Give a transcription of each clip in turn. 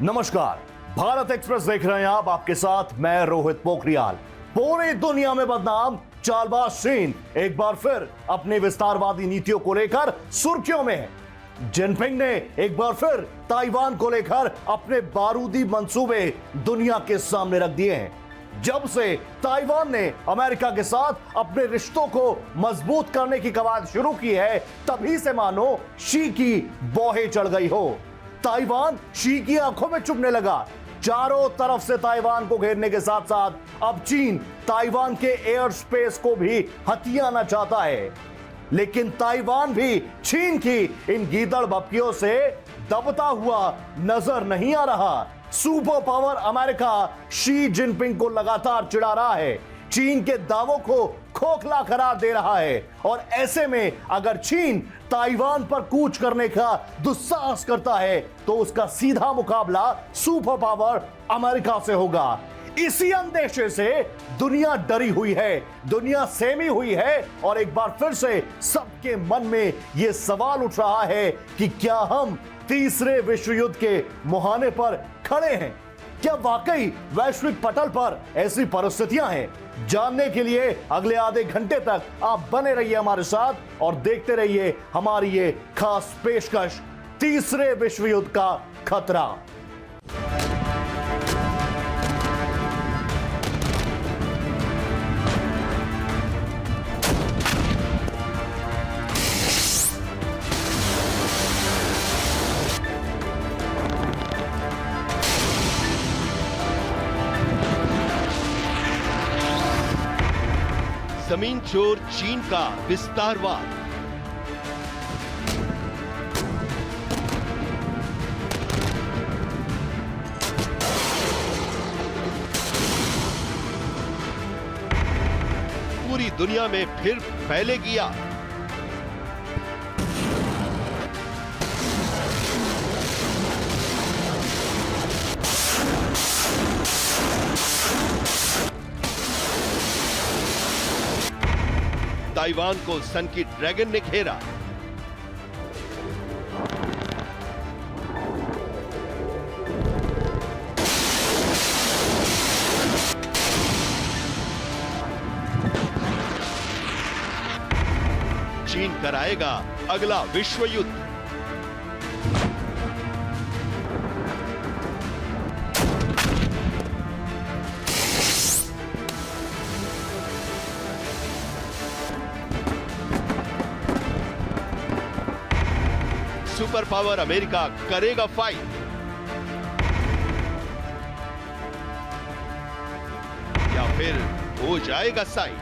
नमस्कार, भारत एक्सप्रेस देख रहे हैं आप, आपके साथ मैं रोहित पोखरियाल। पूरी दुनिया में बदनाम चालबाज चीन एक बार फिर अपनी विस्तारवादी नीतियों को लेकर सुर्खियों में है। जिनपिंग ने एक बार फिर ताइवान को लेकर अपने बारूदी मंसूबे दुनिया के सामने रख दिए हैं। जब से ताइवान ने अमेरिका के साथ अपने रिश्तों को मजबूत करने की कवायद शुरू की है, तभी से मानो शी की बौहें चढ़ गई हो। ताइवान शी की आंखों में चुभने लगा। चारों तरफ से ताइवान को घेरने के साथ साथ अब चीन ताइवान के एयर स्पेस को भी हथियाना चाहता है। लेकिन ताइवान भी चीन की इन गीदड़ बप्पियों से दबता हुआ नजर नहीं आ रहा। Super power America Xi Jinping को लगातार चिढ़ा रहा है, चीन के दावों को खोखला करार दे रहा है। और ऐसे में अगर चीन ताइवान पर कूच करने का दुस्साहस करता है तो उसका सीधा मुकाबला सुपर पावर अमेरिका से होगा। इसी अंदेशे से दुनिया डरी हुई है, दुनिया सहमी हुई है और एक बार फिर से सबके मन में यह सवाल उठ रहा है कि क्या हम तीसरे विश्व युद्ध के मुहाने पर खड़े हैं? क्या वाकई वैश्विक पटल पर ऐसी परिस्थितियां हैं? जानने के लिए अगले आधे घंटे तक आप बने रहिए हमारे साथ और देखते रहिए हमारी ये खास पेशकश, तीसरे विश्व युद्ध का खतरा। जमीन चोर चीन का विस्तारवाद। पूरी दुनिया में फिर फैलेगी आग। ताइवान को सन की ड्रैगन ने घेरा। चीन कराएगा अगला विश्व युद्ध। सुपर पावर अमेरिका करेगा फाइट या फिर हो जाएगा साइड।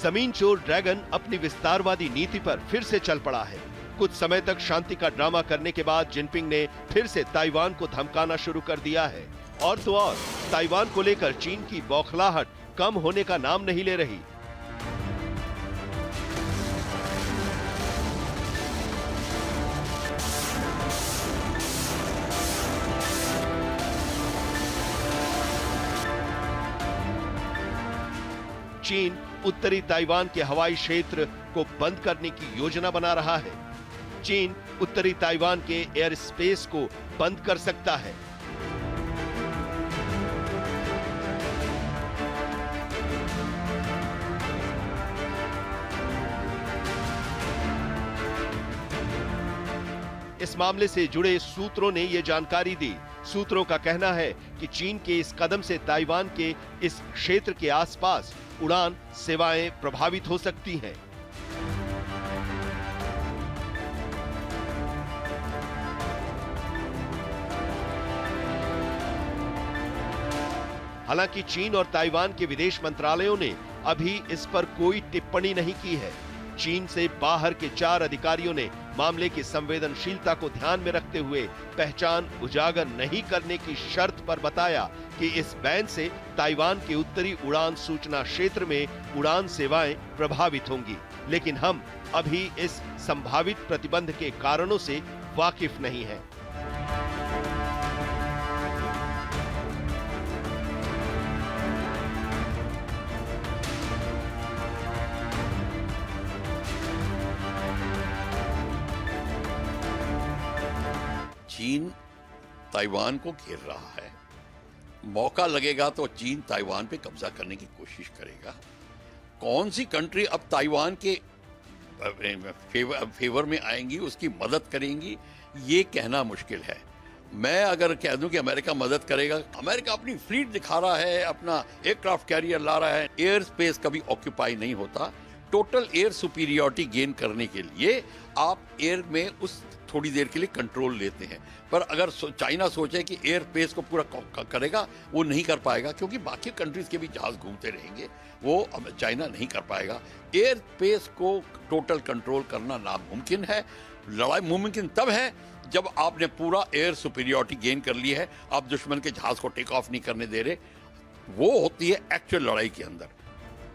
जमीन चोर ड्रैगन अपनी विस्तारवादी नीति पर फिर से चल पड़ा है। कुछ समय तक शांति का ड्रामा करने के बाद जिनपिंग ने फिर से ताइवान को धमकाना शुरू कर दिया है। और तो और ताइवान को लेकर चीन की बौखलाहट कम होने का नाम नहीं ले रही। चीन उत्तरी ताइवान के हवाई क्षेत्र को बंद करने की योजना बना रहा है। चीन उत्तरी ताइवान के एयर स्पेस को बंद कर सकता है। इस मामले से जुड़े सूत्रों ने यह जानकारी दी। सूत्रों का कहना है कि चीन के इस कदम से ताइवान के इस क्षेत्र के आसपास उड़ान सेवाएं प्रभावित हो सकती हैं। हालांकि चीन और ताइवान के विदेश मंत्रालयों ने अभी इस पर कोई टिप्पणी नहीं की है। चीन से बाहर के 4 अधिकारियों ने मामले की संवेदनशीलता को ध्यान में रखते हुए पहचान उजागर नहीं करने की शर्त पर बताया कि इस बैन से ताइवान के उत्तरी उड़ान सूचना क्षेत्र में उड़ान सेवाएं प्रभावित होंगी। लेकिन हम अभी इस संभावित प्रतिबंध के कारणों से वाकिफ नहीं हैं। चीन ताइवान को घेर रहा है। मौका लगेगा तो चीन ताइवान पे कब्जा करने की कोशिश करेगा। कौन सी कंट्री अब ताइवान के फेवर में आएंगी, उसकी मदद करेंगी, ये कहना मुश्किल है। मैं अगर कह दूं कि अमेरिका मदद करेगा, अमेरिका अपनी फ्लीट दिखा रहा है, अपना एयरक्राफ्ट कैरियर ला रहा है। एयर स्पेस कभी ऑक्यूपाई नहीं होता। टोटल एयर सुपीरियरिटी गेन करने के लिए आप एयर में उस थोड़ी देर के लिए कंट्रोल लेते हैं, पर अगर चाइना सोचे कि एयर स्पेस को पूरा करेगा, वो नहीं कर पाएगा, क्योंकि बाकी कंट्रीज के भी जहाज घूमते रहेंगे, वो अब चाइना नहीं कर पाएगा। एयर स्पेस को टोटल कंट्रोल करना नामुमकिन है। लड़ाई मुमकिन तब है जब आपने पूरा एयर सुपीरियरिटी गेन कर ली है, आप दुश्मन के जहाज को टेक ऑफ नहीं करने दे रहे। वो होती है एक्चुअल लड़ाई के अंदर।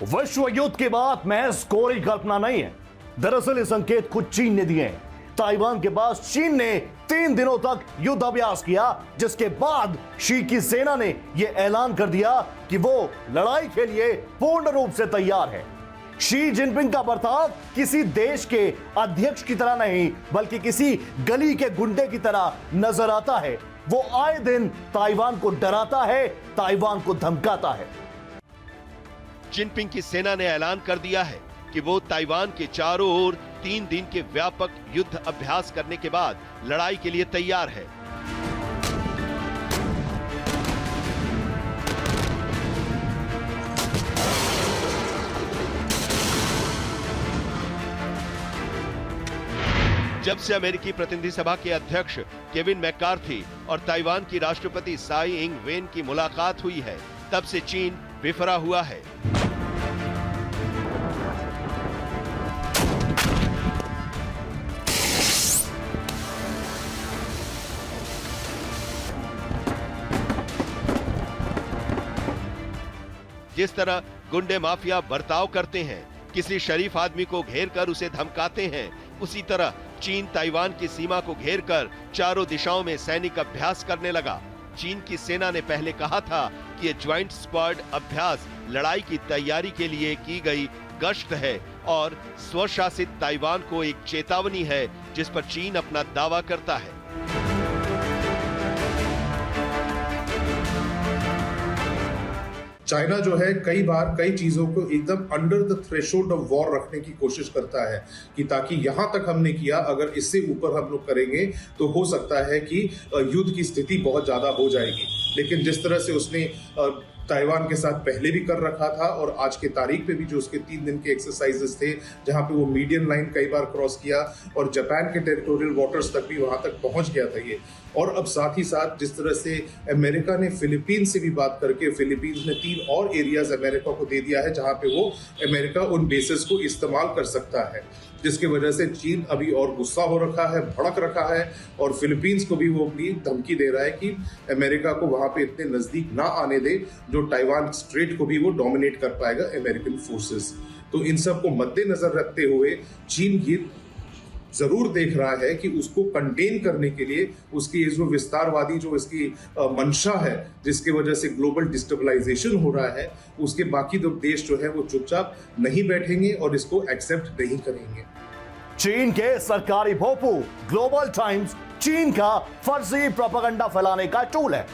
विश्व युद्ध की बात महज कोरी कल्पना नहीं है। दरअसल ये संकेत खुद चीन ने दिए हैं। ताइवान के पास चीन ने 3 दिनों तक युद्ध अभ्यास किया, जिसके बाद शी की सेना ने यह ऐलान कर दिया कि वो लड़ाई के लिए पूर्ण रूप से तैयार है। शी जिनपिंग का बर्ताव किसी देश के अध्यक्ष की तरह नहीं, बल्कि किसी गली के गुंडे की तरह नजर आता है। वो आए दिन ताइवान को डराता है, ताइवान को धमकाता है। जिनपिंग की सेना ने ऐलान कर दिया है कि वो ताइवान के चारों ओर 3 दिन के व्यापक युद्ध अभ्यास करने के बाद लड़ाई के लिए तैयार है। जब से अमेरिकी प्रतिनिधि सभा के अध्यक्ष केविन मैकार्थी और ताइवान की राष्ट्रपति साई इंग वेन की मुलाकात हुई है, तब से चीन बिफरा हुआ है। जिस तरह गुंडे माफिया बर्ताव करते हैं, किसी शरीफ आदमी को घेरकर उसे धमकाते हैं, उसी तरह चीन ताइवान की सीमा को घेरकर चारों दिशाओं में सैनिक अभ्यास करने लगा। चीन की सेना ने पहले कहा था कि ये ज्वाइंट स्क्वाड अभ्यास लड़ाई की तैयारी के लिए की गई गश्त है और स्वशासित ताइवान को एक चेतावनी है, जिस पर चीन अपना दावा करता है। चाइना जो है कई बार कई चीजों को एकदम under the threshold of war रखने की कोशिश करता है कि ताकि यहां तक हमने किया, अगर इससे ऊपर हम लोग करेंगे तो हो सकता है कि युद्ध की स्थिति बहुत ज्यादा हो जाएगी। लेकिन जिस तरह से उसने ताइवान के साथ पहले भी कर रखा था, और आज के तारीख पे भी जो उसके 3 दिन के एक्सरसाइजेस थे, जहां पे वो मीडियम लाइन कई बार क्रॉस किया और जापान के टेरिटोरियल वाटर्स तक भी वहां तक पहुंच गया था ये। और अब साथ ही साथ जिस तरह से अमेरिका ने फिलीपीन से भी बात करके फिलीपींस ने 3 और एरियाज अमेरिका को दे दिया है, जहां पे वो अमेरिका उन बेसेस को इस्तेमाल कर सकता है, जिसकी वजह से चीन अभी और गुस्सा हो रखा है, भड़क रखा है, और फिलीपींस को भी वो अपनी धमकी दे रहा है कि अमेरिका को वहां पे इतने नजदीक ना आने दे, जो ताइवान स्ट्रेट को भी वो डोमिनेट कर पाएगा अमेरिकन फोर्सेस। तो इन सब को मद्देनजर रखते हुए चीन ये जरूर देख रहा है कि उसको कंटेन करने के लिए उसकी जो विस्तारवादी जो इसकी मंशा है, जिसकी वजह से ग्लोबल डिस्टेबलाइजेशन हो रहा है, उसके बाकी दो देश जो है वो चुपचाप नहीं बैठेंगे और इसको एक्सेप्ट नहीं करेंगे। चीन के सरकारी भोपू ग्लोबल टाइम्स चीन का फर्जी प्रोपेगेंडा फैलाने का टूल है।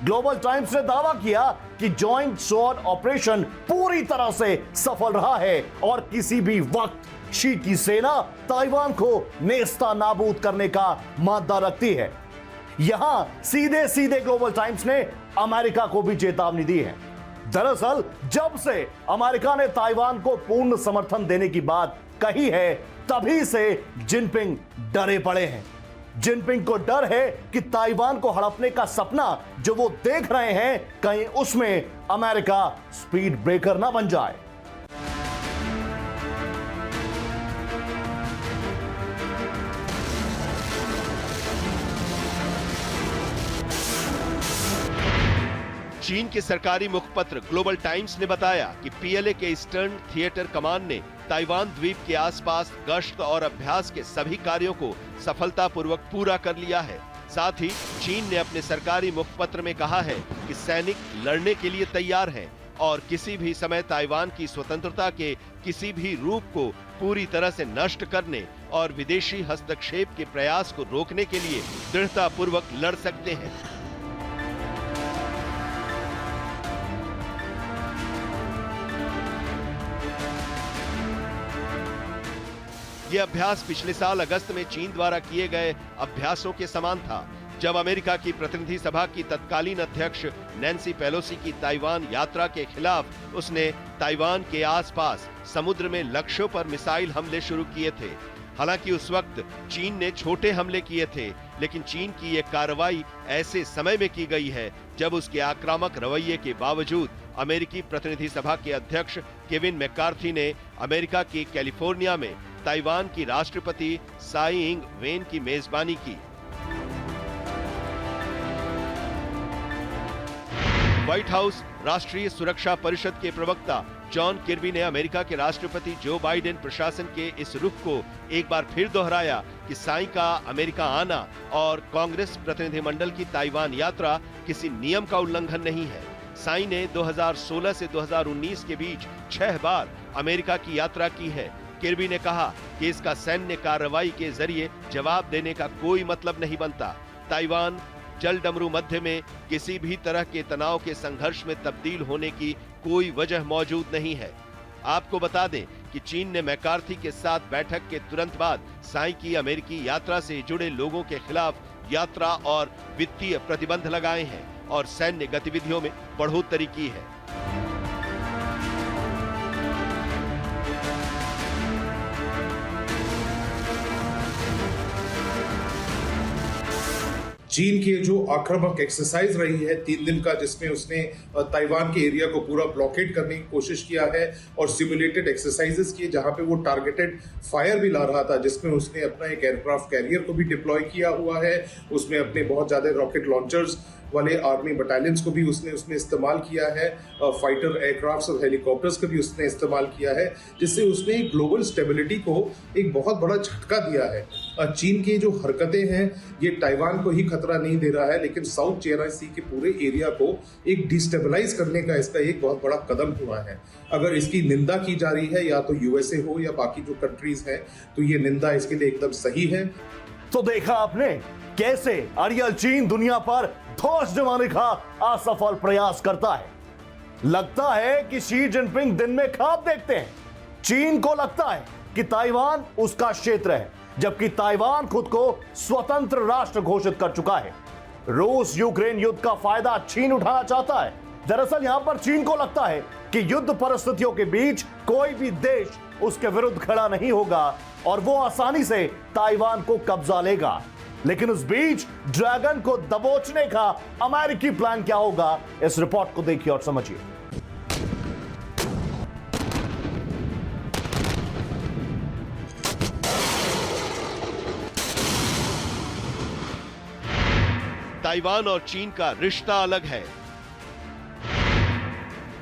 ग्लोबल टाइम्स ने दावा किया कि जॉइंट स्वॉर्ड ऑपरेशन पूरी तरह से सफल रहा है और किसी भी वक्त शी की सेना ताइवान को नेस्ता नाबूद करने का मादा रखती है। यहां सीधे सीधे ग्लोबल टाइम्स ने अमेरिका को भी चेतावनी दी है। दरअसल जब से अमेरिका ने ताइवान को पूर्ण समर्थन देने की बात कही है, तभी से जिनपिंग डरे पड़े हैं। जिनपिंग को डर है कि ताइवान को हड़पने का सपना जो वो देख रहे हैं, कहीं उसमें अमेरिका स्पीड ब्रेकर ना बन जाए। चीन के सरकारी मुखपत्र ग्लोबल टाइम्स ने बताया कि पीएलए के ईस्टर्न थिएटर कमान ने ताइवान द्वीप के आसपास गश्त और अभ्यास के सभी कार्यों को सफलतापूर्वक पूरा कर लिया है। साथ ही चीन ने अपने सरकारी मुखपत्र में कहा है कि सैनिक लड़ने के लिए तैयार हैं और किसी भी समय ताइवान की स्वतंत्रता के किसी भी रूप को पूरी तरह से नष्ट करने और विदेशी हस्तक्षेप के प्रयास को रोकने के लिए दृढ़तापूर्वक लड़ सकते हैं। यह अभ्यास पिछले साल अगस्त में चीन द्वारा किए गए अभ्यासों के समान था, जब अमेरिका की प्रतिनिधि सभा की तत्कालीन अध्यक्ष नैन्सी पेलोसी की ताइवान यात्रा के खिलाफ उसने ताइवान के आसपास समुद्र में लक्ष्यों पर मिसाइल हमले शुरू किए थे। हालांकि उस वक्त चीन ने छोटे हमले किए थे, लेकिन चीन की यह कार्रवाई ऐसे समय में की गई है जब उसके आक्रामक रवैये के बावजूद अमेरिकी प्रतिनिधि सभा के अध्यक्ष केविन मैकार्थी ने अमेरिका की कैलिफोर्निया में ताइवान की राष्ट्रपति साई इंग वेन की मेजबानी की। व्हाइट हाउस राष्ट्रीय सुरक्षा परिषद के प्रवक्ता जॉन किर्बी ने अमेरिका के राष्ट्रपति जो बाइडेन प्रशासन के इस रुख को एक बार फिर दोहराया कि साई का अमेरिका आना और कांग्रेस प्रतिनिधिमंडल की ताइवान यात्रा किसी नियम का उल्लंघन नहीं है। साई ने 2016 से 2019 के बीच 6 बार अमेरिका की यात्रा की है। किर्बी ने कहा कि इसका सैन्य कार्रवाई के जरिए जवाब देने का कोई मतलब नहीं बनता। ताइवान जल डमरू मध्य में किसी भी तरह के तनाव के संघर्ष में तब्दील होने की कोई वजह मौजूद नहीं है। आपको बता दें कि चीन ने मैकार्थी के साथ बैठक के तुरंत बाद साई की अमेरिकी यात्रा से जुड़े लोगों के खिलाफ यात्रा और वित्तीय प्रतिबंध लगाए हैं और सैन्य गतिविधियों में बढ़ोतरी की है। चीन की जो आक्रामक एक्सरसाइज रही है 3 दिन का, जिसमें उसने ताइवान के एरिया को पूरा ब्लॉकेट करने की कोशिश किया है और सिमुलेटेड एक्सरसाइजेस किए जहां पे वो टारगेटेड फायर भी ला रहा था, जिसमें उसने अपना एक एयरक्राफ्ट कैरियर को भी डिप्लॉय किया हुआ है। उसमें अपने बहुत ज्यादा रॉकेट लॉन्चर्स वाले आर्मी बटालियंस को भी उसने इस्तेमाल किया है, फाइटर एयरक्राफ्ट्स और हेलीकॉप्टर्स को भी उसने इस्तेमाल किया है, जिससे उसने ग्लोबल स्टेबिलिटी को एक बहुत बड़ा झटका दिया है। चीन की जो हरकतें हैं ये ताइवान को ही खतरा नहीं दे रहा है, लेकिन साउथ चाइना सी के पूरे एरिया को एक डिस्टेबलाइज करने का इसका एक बहुत बड़ा कदम हुआ है। अगर इसकी निंदा की जा रही है, या तो यूएसए हो या बाकी जो कंट्रीज हैं, तो ये निंदा इसके लिए एकदम सही है। तो देखा आपने कैसे अड़ियल चीन दुनिया पर धौंस जमाने का असफल प्रयास करता है। लगता है कि शी जिनपिंग दिन में ख्वाब देखते हैं। चीन को लगता है कि ताइवान उसका क्षेत्र है, जबकि ताइवान खुद को स्वतंत्र राष्ट्र घोषित कर चुका है। रूस यूक्रेन युद्ध का फायदा चीन उठाना चाहता है। दरअसल यहां पर चीन को लगता है कि युद्ध परिस्थितियों के बीच कोई भी देश उसके विरुद्ध खड़ा नहीं होगा और वो आसानी से ताइवान को कब्जा लेगा। लेकिन उस बीच ड्रैगन को दबोचने का अमेरिकी प्लान क्या होगा, इस रिपोर्ट को देखिए और समझिए। ताइवान और चीन का रिश्ता अलग है।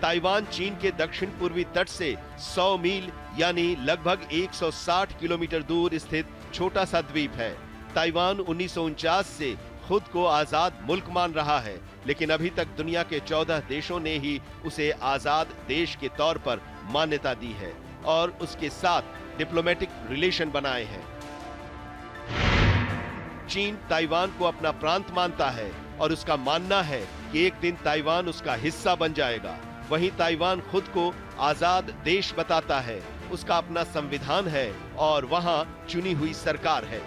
ताइवान चीन के दक्षिण पूर्वी तट से 100 मील यानी लगभग 160 किलोमीटर दूर स्थित छोटा सा द्वीप है। ताइवान 1949 से खुद को आजाद मुल्क मान रहा है, लेकिन अभी तक दुनिया के 14 देशों ने ही उसे आजाद देश के तौर पर मान्यता दी है और उसके साथ डिप्लोमेटिक रिलेशन बनाए हैं। चीन ताइवान को अपना प्रांत मानता है और उसका मानना है कि एक दिन ताइवान उसका हिस्सा बन जाएगा। वहीं ताइवान खुद को आजाद देश बताता है, उसका अपना संविधान है और वहां चुनी हुई सरकार है।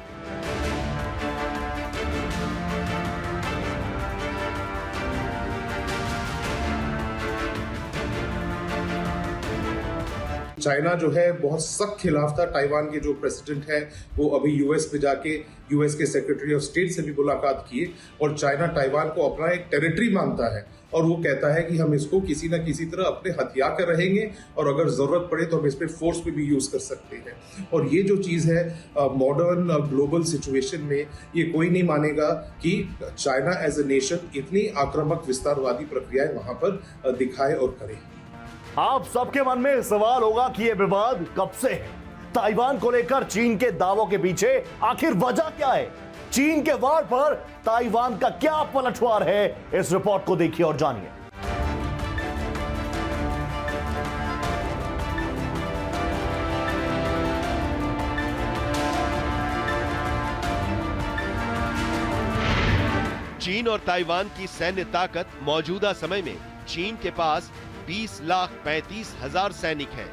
चाइना जो है बहुत सख्त खिलाफ था। ताइवान के जो प्रेसिडेंट है वो अभी यूएस में जाके यूएस के सेक्रेटरी ऑफ स्टेट से भी मुलाकात किए और चाइना ताइवान को अपना एक टेरिटरी मानता है और वो कहता है कि हम इसको किसी न किसी तरह अपने हथिया कर रहेंगे और अगर जरूरत पड़े तो हम इस पर फोर्स पे भी यूज कर सकते हैं। और ये जो चीज है मॉडर्न ग्लोबल सिचुएशन में ये कोई नहीं मानेगा कि चाइना एज ए नेशन इतनी आक्रामक विस्तारवादी प्रक्रियाएं वहां पर दिखाए और करे। आप सबके मन में सवाल होगा कि यह विवाद कब से है। ताइवान को लेकर चीन के दावों के पीछे आखिर वजह क्या है? चीन के वार पर ताइवान का क्या पलटवार है? इस रिपोर्ट को देखिए और जानिए। चीन और ताइवान की सैन्य ताकत मौजूदा समय में चीन के पास 20,35,000 सैनिक हैं,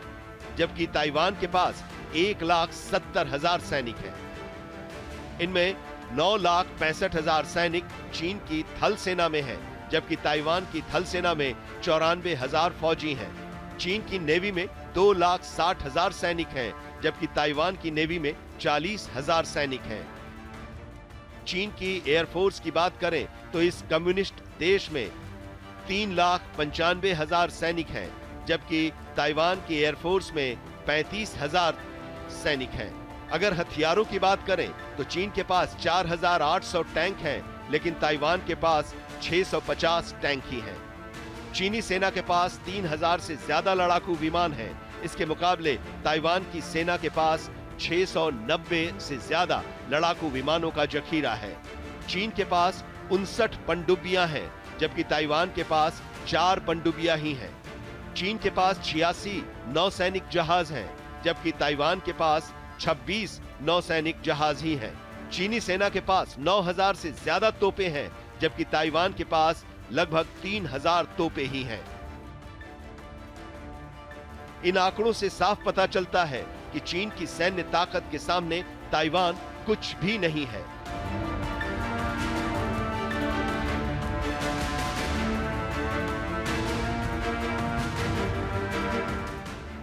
जबकि ताइवान के पास 1,70,000 सैनिक हैं। इनमें 9,65,000 सैनिक चीन की थल सेना में हैं, जबकि ताइवान की थल सेना में 94,000 फौजी हैं। चीन की नेवी में 2,60,000 सैनिक हैं, जबकि ताइवान की नेवी में 40,000 सैनिक हैं। चीन की एयरफोर्स की बात करें तो इस कम्युनिस्ट देश में 3,95,000 सैनिक हैं, जबकि ताइवान की एयरफोर्स में 35,000 सैनिक हैं। अगर हथियारों की बात करें तो चीन के पास 4,800 टैंक हैं, लेकिन ताइवान के पास 650 टैंक ही हैं। चीनी सेना के पास 3,000 से ज्यादा लड़ाकू विमान हैं। इसके मुकाबले ताइवान की सेना के पास 690 से ज्यादा लड़ाकू विमानों का जखीरा है। चीन के पास 59 पनडुब्बियां हैं, जबकि ताइवान के पास 4 पनडुब्बियां ही हैं। चीन के पास 86 नौसैनिक जहाज हैं, जबकि ताइवान के पास 26 नौसैनिक जहाज ही हैं। चीनी सेना के पास 9,000 से ज्यादा तोपें हैं, जबकि ताइवान के पास लगभग 3,000 तोपें ही हैं। इन आंकड़ों से साफ पता चलता है कि चीन की सैन्य ताकत के सामने ताइवान कुछ भी नहीं है।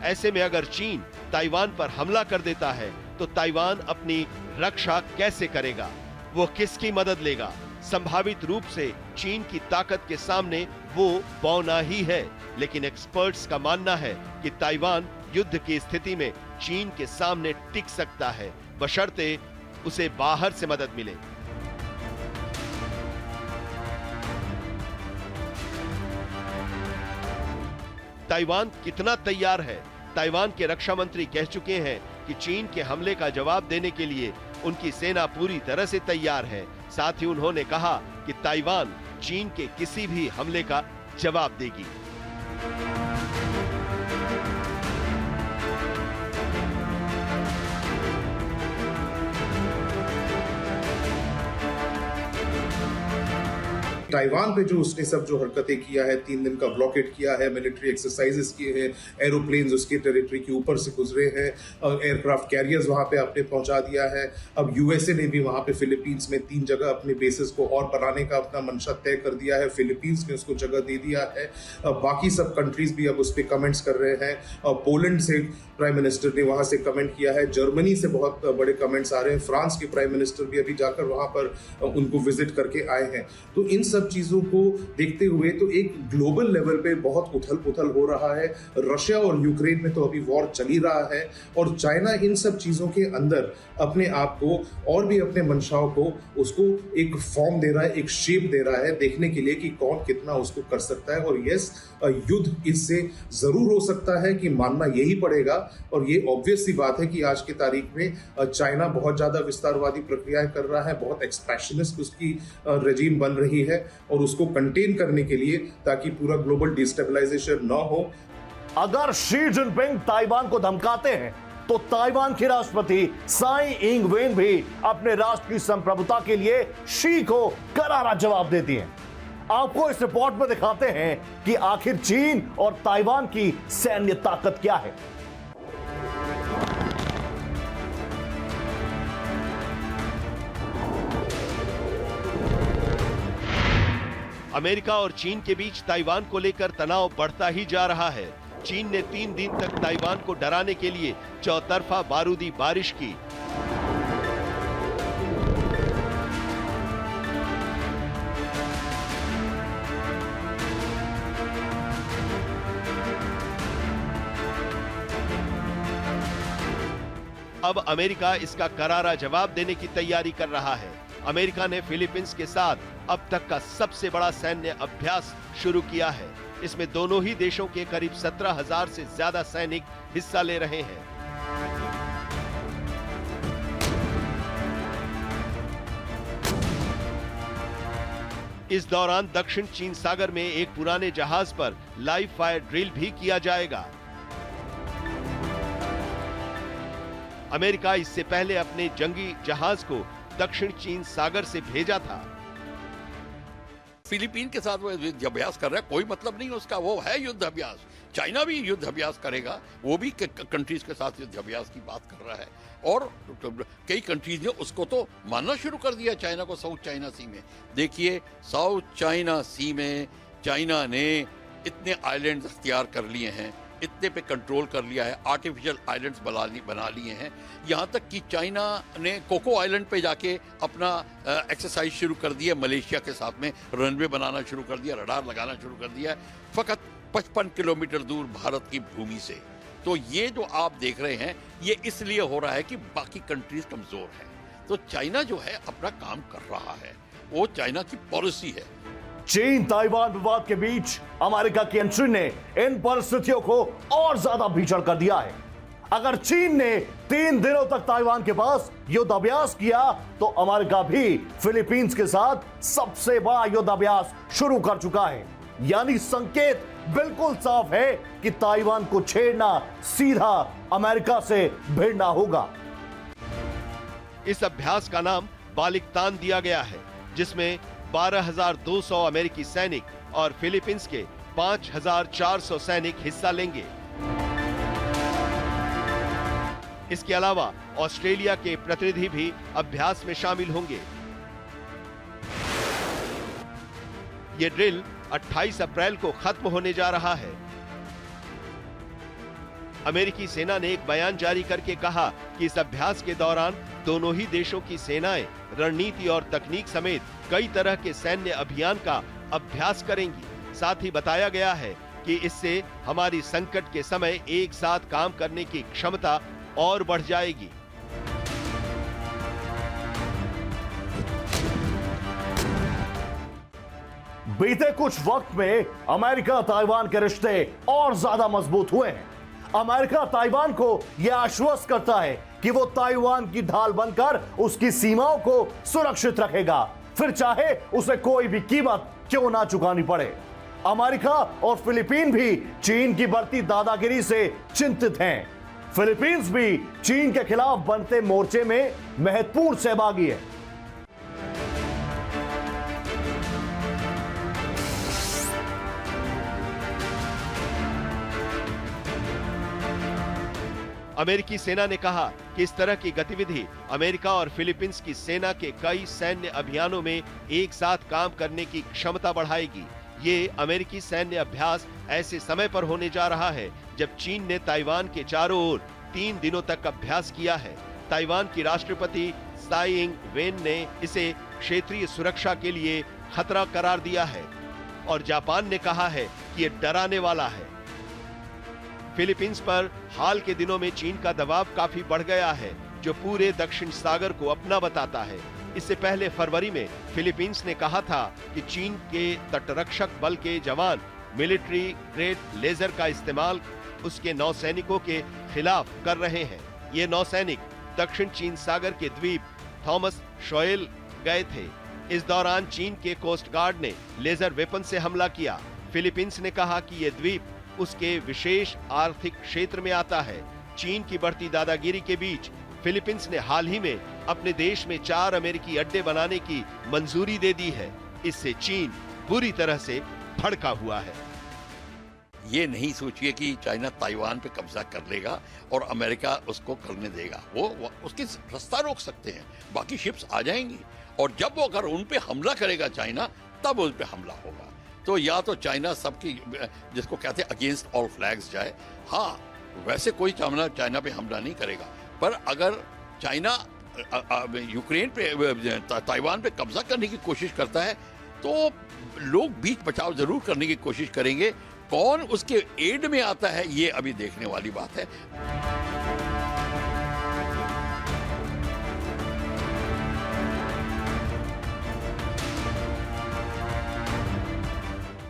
ऐसे में अगर चीन ताइवान पर हमला कर देता है तो ताइवान अपनी रक्षा कैसे करेगा? वो किसकी मदद लेगा? संभावित रूप से चीन की ताकत के सामने वो बौना ही है, लेकिन एक्सपर्ट्स का मानना है कि ताइवान युद्ध की स्थिति में चीन के सामने टिक सकता है, बशर्ते उसे बाहर से मदद मिले। ताइवान कितना तैयार है? ताइवान के रक्षा मंत्री कह चुके हैं कि चीन के हमले का जवाब देने के लिए उनकी सेना पूरी तरह से तैयार है। साथ ही उन्होंने कहा कि ताइवान चीन के किसी भी हमले का जवाब देगी। ताइवान पे जो उसने सब जो हरकतें किया है, 3 दिन का ब्लॉकेट किया है, मिलिट्री एक्सरसाइजेस किए हैं, एरोप्लेन्स उसके टेरिटरी के ऊपर से गुजरे हैं, एयरक्राफ्ट कैरियर्स वहां पे आपने पहुंचा दिया है। अब यूएसए ने भी वहां पे फिलीपींस में 3 जगह अपने बेसिस को और बनाने का अपना मंशा तय कर दिया है। फिलीपींस ने उसको जगह दे दिया है। बाकी सब कंट्रीज भी अब उस पर कमेंट्स कर रहे हैं। पोलैंड से प्राइम मिनिस्टर ने वहां से कमेंट किया है। जर्मनी से बहुत बड़े कमेंट्स आ रहे हैं। फ्रांस के प्राइम मिनिस्टर भी अभी जाकर वहां पर उनको विजिट करके आए हैं। तो इन सब चीजों को देखते हुए तो एक ग्लोबल लेवल पे बहुत उथल पुथल हो रहा है। रशिया और यूक्रेन में तो अभी वॉर चल ही रहा है, और चाइना इन सब चीजों के अंदर अपने आप को और भी अपने मंशाओं को उसको एक फॉर्म दे रहा है, एक शेप दे रहा है, देखने के लिए कि कौन कितना उसको कर सकता है। और यस, युद्ध इससे जरूर हो सकता है कि मानना यही पड़ेगा। और ये ऑब्वियस सी बात है कि आज की तारीख में चाइना बहुत ज्यादा विस्तारवादी प्रक्रियाएं कर रहा है, बहुत एक्सपेंशनिस्ट उसकी रेजीम बन रही है, और उसको कंटेन करने के लिए, ताकि पूरा ग्लोबल डिस्टेबलाइजेशन ना हो। अगर शी जिनपिंग ताइवान को धमकाते हैं तो ताइवान के राष्ट्रपति साई इंग वेन भी अपने राष्ट्र की संप्रभुता के लिए शी को करारा जवाब देती हैं। आपको इस रिपोर्ट में दिखाते हैं कि आखिर चीन और ताइवान की सैन्य ताकत क्या है। अमेरिका और चीन के बीच ताइवान को लेकर तनाव बढ़ता ही जा रहा है। चीन ने 3 दिन तक ताइवान को डराने के लिए चौतरफा बारूदी बारिश की। अब अमेरिका इसका करारा जवाब देने की तैयारी कर रहा है। अमेरिका ने फिलीपींस के साथ अब तक का सबसे बड़ा सैन्य अभ्यास शुरू किया है। इसमें दोनों ही देशों के करीब 17,000 से ज्यादा सैनिक हिस्सा ले रहे हैं। इस दौरान दक्षिण चीन सागर में एक पुराने जहाज पर लाइव फायर ड्रिल भी किया जाएगा। अमेरिका इससे पहले अपने जंगी जहाज को दक्षिण चीन सागर से भेजा था। फिलीपीन के साथ वो युद्ध अभ्यास कर रहा है, कोई मतलब नहीं उसका, वो है युद्ध अभ्यास। चाइना भी युद्ध अभ्यास करेगा, वो भी कंट्रीज के साथ युद्ध अभ्यास की बात कर रहा है। और कई कंट्रीज ने उसको तो मानना शुरू कर दिया, चाइना को, साउथ चाइना सी में। देखिए, साउथ चाइना सी में चाइना ने इतने आइलैंड्स अख्तियार कर लिए हैं, इतने पे कंट्रोल कर लिया है, आर्टिफिशियल आइलैंड्स बना लिए हैं। यहाँ तक कि चाइना ने कोको आइलैंड पे जाके अपना एक्सरसाइज शुरू कर दिया, मलेशिया के साथ में रनवे बनाना शुरू कर दिया, रडार लगाना शुरू कर दिया, फकत 55 किलोमीटर दूर भारत की भूमि से। तो ये जो आप देख रहे हैं, ये इसलिए हो रहा है कि बाकी कंट्रीज कमजोर हैं। तो चाइना जो है अपना काम कर रहा है, वो चाइना की पॉलिसी है। चीन ताइवान विवाद के बीच अमेरिका की एंट्री ने इन परिस्थितियों को और ज्यादा भीषण कर दिया है। अगर चीन ने 3 दिनों तक ताइवान के पास युद्ध अभ्यास किया, तो अमेरिका भी फिलीपींस के साथ सबसे बड़ा युद्ध अभ्यास शुरू कर चुका है। यानी संकेत बिल्कुल साफ है कि ताइवान को छेड़ना सीधा अमेरिका से भिड़ना होगा। इस अभ्यास का नाम बालिकतान दिया गया है, जिसमें 12,200 अमेरिकी सैनिक और फिलीपींस के 5,400 सैनिक हिस्सा लेंगे। इसके अलावा ऑस्ट्रेलिया के प्रतिनिधि भी अभ्यास में शामिल होंगे। यह ड्रिल 28 अप्रैल को खत्म होने जा रहा है। अमेरिकी सेना ने एक बयान जारी करके कहा कि इस अभ्यास के दौरान दोनों ही देशों की सेनाएं रणनीति और तकनीक समेत कई तरह के सैन्य अभियान का अभ्यास करेंगी। साथ ही बताया गया है कि इससे हमारी संकट के समय एक साथ काम करने की क्षमता और बढ़ जाएगी। बीते कुछ वक्त में अमेरिका ताइवान के रिश्ते और ज्यादा मजबूत हुए हैं। अमेरिका ताइवान को यह आश्वस्त करता है कि वो ताइवान की ढाल बनकर उसकी सीमाओं को सुरक्षित रखेगा, फिर चाहे उसे कोई भी कीमत क्यों ना चुकानी पड़े। अमेरिका और फिलीपीन भी चीन की बढ़ती दादागिरी से चिंतित हैं। फिलीपींस भी चीन के खिलाफ बनते मोर्चे में महत्वपूर्ण सहभागी है। अमेरिकी सेना ने कहा कि इस तरह की गतिविधि अमेरिका और फिलीपींस की सेना के कई सैन्य अभियानों में एक साथ काम करने की क्षमता बढ़ाएगी। ये अमेरिकी सैन्य अभ्यास ऐसे समय पर होने जा रहा है जब चीन ने ताइवान के चारों ओर 3 दिनों तक अभ्यास किया है। ताइवान की राष्ट्रपति त्साई इंग वेन ने इसे क्षेत्रीय सुरक्षा के लिए खतरा करार दिया है और जापान ने कहा है कि यह डराने वाला है। फिलीपींस पर हाल के दिनों में चीन का दबाव काफी बढ़ गया है, जो पूरे दक्षिण सागर को अपना बताता है। इससे पहले फरवरी में फिलीपींस ने कहा था कि चीन के तटरक्षक बल के जवान मिलिट्री ग्रेड लेजर का इस्तेमाल उसके नौसैनिकों के खिलाफ कर रहे हैं। ये नौसैनिक दक्षिण चीन सागर के द्वीप थॉमस शोएल गए थे। इस दौरान चीन के कोस्ट गार्ड ने लेजर वेपन से हमला किया। फिलीपींस ने कहा कि यह द्वीप उसके विशेष आर्थिक क्षेत्र में आता है। चीन की बढ़ती दादागिरी के बीच फिलीपींस ने हाल ही में अपने देश में 4 अमेरिकी अड्डे बनाने की मंजूरी दे दी है। इससे चीन बुरी तरह से भड़का हुआ है। ये नहीं सोचिए कि चाइना ताइवान पे कब्जा कर लेगा और अमेरिका उसको करने देगा। वो उसकी रास्ता रोक सकते हैं, बाकी शिप्स आ जाएंगी और जब वो अगर उन पे हमला करेगा चाइना, तब उन पे हमला होगा। तो या तो चाइना सबकी, जिसको कहते हैं अगेंस्ट ऑल फ्लैग्स जाए। हाँ, वैसे कोई चाइना पे हमला नहीं करेगा, पर अगर चाइना यूक्रेन पे, ताइवान पे कब्जा करने की कोशिश करता है तो लोग बीच बचाव जरूर करने की कोशिश करेंगे। कौन उसके एड में आता है, ये अभी देखने वाली बात है।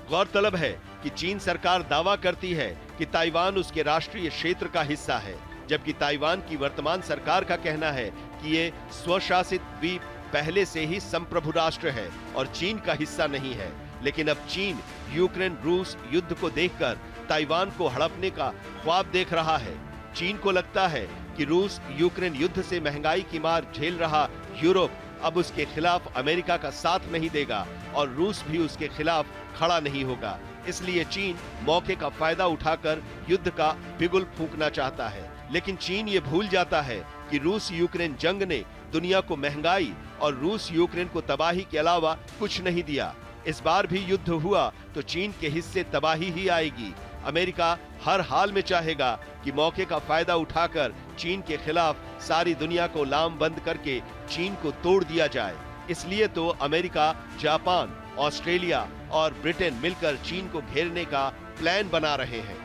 गौरतलब है कि चीन सरकार दावा करती है कि ताइवान उसके राष्ट्रीय क्षेत्र का हिस्सा है, जबकि ताइवान की वर्तमान सरकार का कहना है कि ये स्वशासित द्वीप पहले से ही संप्रभु राष्ट्र है और चीन का हिस्सा नहीं है। लेकिन अब चीन यूक्रेन रूस युद्ध को देखकर ताइवान को हड़पने का ख्वाब देख रहा है। चीन को लगता है कि रूस यूक्रेन युद्ध से महंगाई की मार झेल रहा यूरोप अब उसके खिलाफ अमेरिका का साथ नहीं देगा और रूस भी उसके खिलाफ खड़ा नहीं होगा। इसलिए चीन मौके का फायदा उठाकर युद्ध का बिगुल फूंकना चाहता है। लेकिन चीन ये भूल जाता है कि रूस यूक्रेन जंग ने दुनिया को महंगाई और रूस यूक्रेन को तबाही के अलावा कुछ नहीं दिया। इस बार भी युद्ध हुआ तो चीन के हिस्से तबाही ही आएगी। अमेरिका हर हाल में चाहेगा कि मौके का फायदा उठाकर चीन के खिलाफ सारी दुनिया को लामबंद करके चीन को तोड़ दिया जाए। इसलिए तो अमेरिका, जापान, ऑस्ट्रेलिया और ब्रिटेन मिलकर चीन को घेरने का प्लान बना रहे हैं।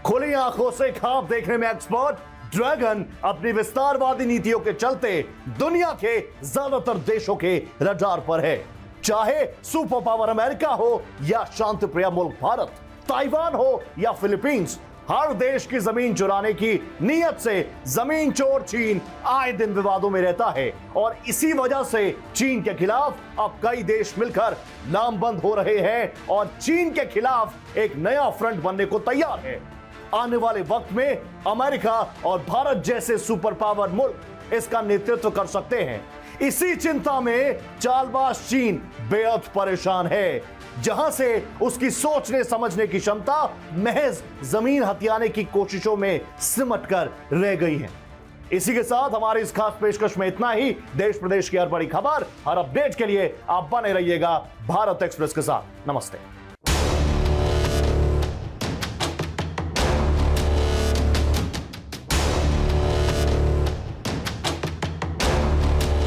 खुली आंखों से ख्वाब देखने में एक्सपर्ट ड्रैगन अपनी विस्तारवादी नीतियों के चलते दुनिया के ज्यादातर देशों के रडार पर है। चाहे सुपर पावर अमेरिका हो या शांति प्रिय मुल्क भारत, ताइवान हो या फिलीपींस, हर देश की जमीन चुराने की नीयत से जमीन चोर चीन आए दिन विवादों में रहता है। और इसी वजह से चीन के खिलाफ अब कई देश मिलकर लामबंद हो रहे हैं और चीन के खिलाफ एक नया फ्रंट बनने को तैयार है। आने वाले वक्त में अमेरिका और भारत जैसे सुपर पावर मुल्क इसका नेतृत्व कर सकते हैं। इसी चिंता में चालबाज चीन बेहद परेशान है, जहां से उसकी सोचने समझने की क्षमता महज जमीन हथियाने की कोशिशों में सिमट कर रह गई है। इसी के साथ हमारी इस खास पेशकश में इतना ही। देश प्रदेश की हर बड़ी खबर, हर अपडेट के लिए आप बने रहिएगा भारत एक्सप्रेस के साथ। नमस्ते।